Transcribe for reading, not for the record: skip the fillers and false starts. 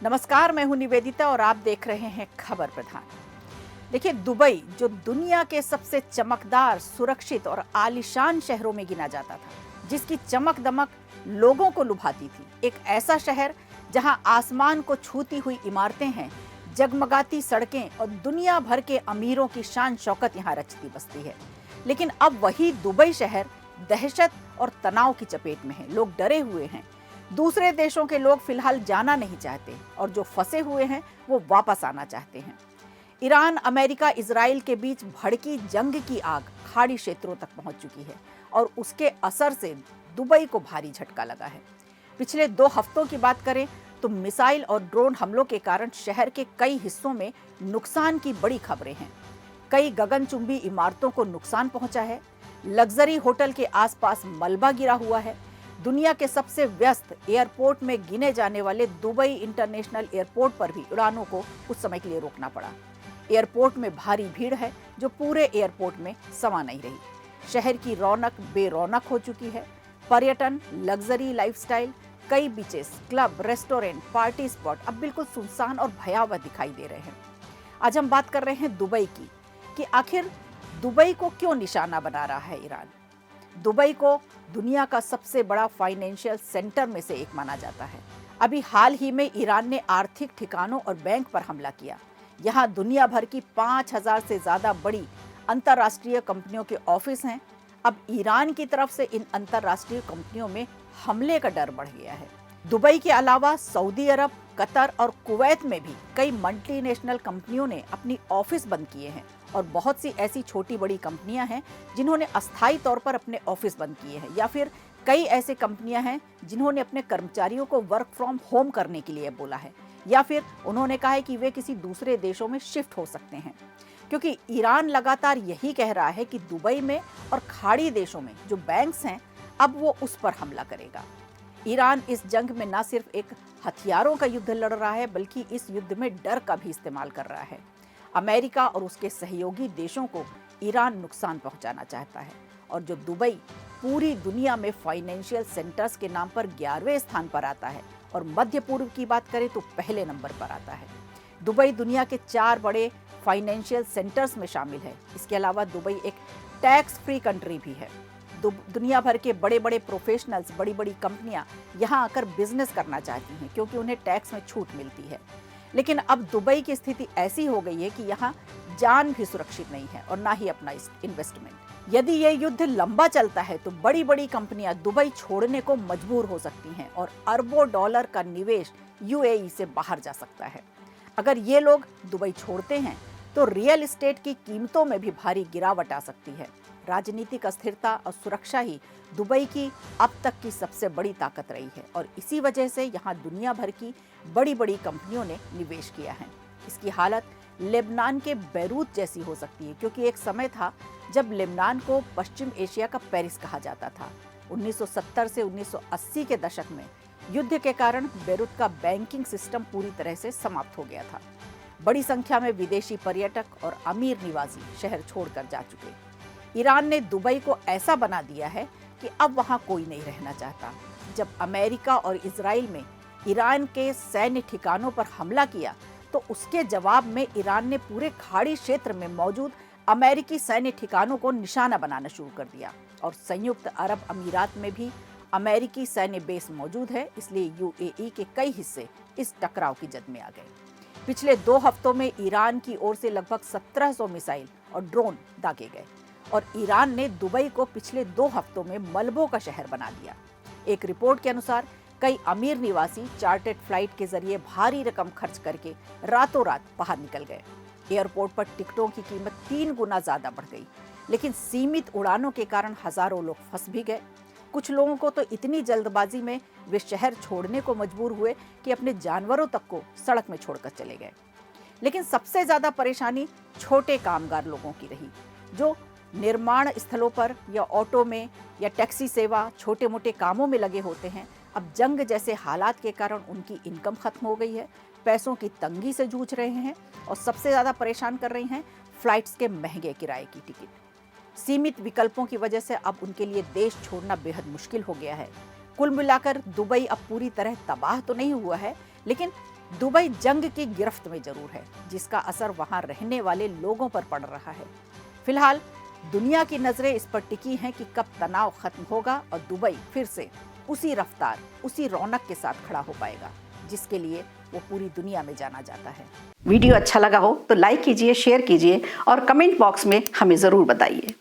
नमस्कार, मैं हूं निवेदिता और आप देख रहे हैं खबर प्रधान। देखिए, दुबई जो दुनिया के सबसे चमकदार, सुरक्षित और आलीशान शहरों में गिना जाता था, जिसकी चमक दमक लोगों को लुभाती थी। एक ऐसा शहर जहां आसमान को छूती हुई इमारतें हैं, जगमगाती सड़कें और दुनिया भर के अमीरों की शान शौकत यहां रचती बसती है। लेकिन अब वही दुबई शहर दहशत और तनाव की चपेट में है। लोग डरे हुए हैं। दूसरे देशों के लोग फिलहाल जाना नहीं चाहते और जो फंसे हुए हैं वो वापस आना चाहते हैं। ईरान, अमेरिका, इजराइल के बीच भड़की जंग की आग खाड़ी क्षेत्रों तक पहुंच चुकी है और उसके असर से दुबई को भारी झटका लगा है। पिछले 2 हफ्तों की बात करें तो मिसाइल और ड्रोन हमलों के कारण शहर के कई हिस्सों में नुकसान की बड़ी खबरें हैं। कई गगनचुंबी इमारतों को नुकसान पहुंचा है। लग्जरी होटल के आसपास मलबा गिरा हुआ है। दुनिया के सबसे व्यस्त एयरपोर्ट में गिने जाने वाले दुबई इंटरनेशनल एयरपोर्ट पर भी उड़ानों को कुछ समय के लिए रोकना पड़ा। एयरपोर्ट में भारी भीड़ है जो पूरे एयरपोर्ट में समा नहीं रही। शहर की रौनक बेरौनक हो चुकी है। पर्यटन, लग्जरी लाइफस्टाइल, कई beaches, club, restaurant, party spot अब बिल्कुल सुनसान और भयावह दिखाई दे रहे हैं। आज हम बात कर रहे हैं दुबई की कि आखिर दुबई को क्यों निशाना बना रहा है ईरान। दुबई को दुनिया का सबसे बड़ा फाइनेंशियल सेंटर में से एक माना जाता है। अभी हाल ही में ईरान ने आर्थिक ठिकानों और बैंक पर हमला किया। यहाँ दुनिया भर की 5000 से ज्यादा बड़ी अंतर्राष्ट्रीय कंपनियों के ऑफिस हैं। अब ईरान की तरफ से इन अंतर्राष्ट्रीय कंपनियों में हमले का डर बढ़ गया है। दुबई के अलावा सऊदी अरब, कतर और कुवैत में भी कई मल्टीनेशनल कंपनियों ने अपनी ऑफिस बंद किए हैं और बहुत सी ऐसी छोटी बड़ी कंपनियां हैं जिन्होंने अस्थायी तौर पर अपने ऑफिस बंद किए हैं, या फिर कई ऐसे कंपनियां हैं जिन्होंने अपने कर्मचारियों को वर्क फ्रॉम होम करने के लिए बोला है, या फिर उन्होंने कहा है कि वे किसी दूसरे देशों में शिफ्ट हो सकते हैं। क्योंकि ईरान लगातार यही कह रहा है कि दुबई में और खाड़ी देशों में जो बैंक्स हैं, अब वो उस पर हमला करेगा। ईरान इस जंग में न सिर्फ एक हथियारों का युद्ध लड़ रहा है, बल्कि इस युद्ध में डर का भी इस्तेमाल कर रहा है। अमेरिका और उसके सहयोगी देशों को ईरान नुकसान पहुंचाना चाहता है और जो दुबई पूरी दुनिया में फाइनेंशियल सेंटर्स के नाम पर 11वें स्थान पर आता है और मध्य पूर्व की बात करें तो पहले नंबर पर आता है। दुबई दुनिया के 4 बड़े फाइनेंशियल सेंटर्स में शामिल है। इसके अलावा दुबई एक टैक्स फ्री कंट्री भी है। दुनिया भर के बड़े बड़े प्रोफेशनल्स, बड़ी बड़ी कंपनियां यहाँ आकर बिजनेस करना चाहती हैं क्योंकि उन्हें टैक्स में छूट मिलती है। लेकिन अब दुबई की स्थिति ऐसी हो गई है कि यहाँ जान भी सुरक्षित नहीं है और ना ही अपना इन्वेस्टमेंट। यदि ये युद्ध लंबा चलता है तो बड़ी बड़ी कंपनियां दुबई छोड़ने को मजबूर हो सकती हैं और अरबों डॉलर का निवेश यूएई से बाहर जा सकता है। अगर ये लोग दुबई छोड़ते हैं तो रियल एस्टेट की कीमतों में भी भारी गिरावट आ सकती है। राजनीतिक अस्थिरता और सुरक्षा ही दुबई की अब तक की सबसे बड़ी ताकत रही है और इसी वजह से यहाँ दुनिया भर की बड़ी बड़ी कंपनियों ने निवेश किया है। इसकी हालत लेबनान के बैरूत जैसी हो सकती है, क्योंकि एक समय था जब लेबनान को पश्चिम एशिया का पेरिस कहा जाता था। 1970 से 1980 के दशक में युद्ध के कारण बैरूत का बैंकिंग सिस्टम पूरी तरह से समाप्त हो गया था। बड़ी संख्या में विदेशी पर्यटक और अमीर निवासी शहर छोड़कर जा चुके। ईरान ने दुबई को ऐसा बना दिया है कि अब वहां कोई नहीं रहना चाहता। जब अमेरिका और इजराइल में ईरान के सैन्य ठिकानों पर हमला किया तो उसके जवाब में ईरान ने पूरे खाड़ी क्षेत्र में मौजूद अमेरिकी सैन्य ठिकानों को निशाना बनाना शुरू कर दिया और संयुक्त अरब अमीरात में भी अमेरिकी सैन्य बेस मौजूद है। इसलिए यूएई के कई हिस्से इस टकराव की जद में आ गए। पिछले 2 हफ्तों में ईरान की ओर से लगभग 1700 मिसाइल और ड्रोन दागे गए और ईरान ने दुबई को पिछले 2 हफ्तों में मलबों का शहर बना दिया। एक रिपोर्ट के अनुसार कई अमीर निवासी चार्टर्ड फ्लाइट के जरिए भारी रकम खर्च करके रातों रात बाहर निकल गए। एयरपोर्ट पर टिकटों की कीमत 3 गुना ज्यादा बढ़ गई, लेकिन सीमित उड़ानों के कारण हजारों लोग फंस भी गए। कुछ लोगों को तो इतनी जल्दबाजी में वे शहर छोड़ने को मजबूर हुए कि अपने जानवरों तक को सड़क में छोड़कर चले गए। लेकिन सबसे ज्यादा परेशानी छोटे कामगार लोगों की रही, जो निर्माण स्थलों पर या ऑटो में या टैक्सी सेवा, छोटे मोटे कामों में लगे होते हैं। अब जंग जैसे हालात के कारण उनकी इनकम खत्म हो गई है, पैसों की तंगी से जूझ रहे हैं और सबसे ज़्यादा परेशान कर रही हैं फ्लाइट्स के महंगे किराए की टिकट। सीमित विकल्पों की वजह से अब उनके लिए देश छोड़ना बेहद मुश्किल हो गया है। कुल मिलाकर दुबई अब पूरी तरह तबाह तो नहीं हुआ है, लेकिन दुबई जंग की गिरफ्त में जरूर है, जिसका असर वहां रहने वाले लोगों पर पड़ रहा है। फिलहाल दुनिया की नजरें इस पर टिकी हैं कि कब तनाव खत्म होगा और दुबई फिर से उसी रफ्तार, उसी रौनक के साथ खड़ा हो पाएगा जिसके लिए वो पूरी दुनिया में जाना जाता है। वीडियो अच्छा लगा हो तो लाइक कीजिए, शेयर कीजिए और कमेंट बॉक्स में हमें जरूर बताइए।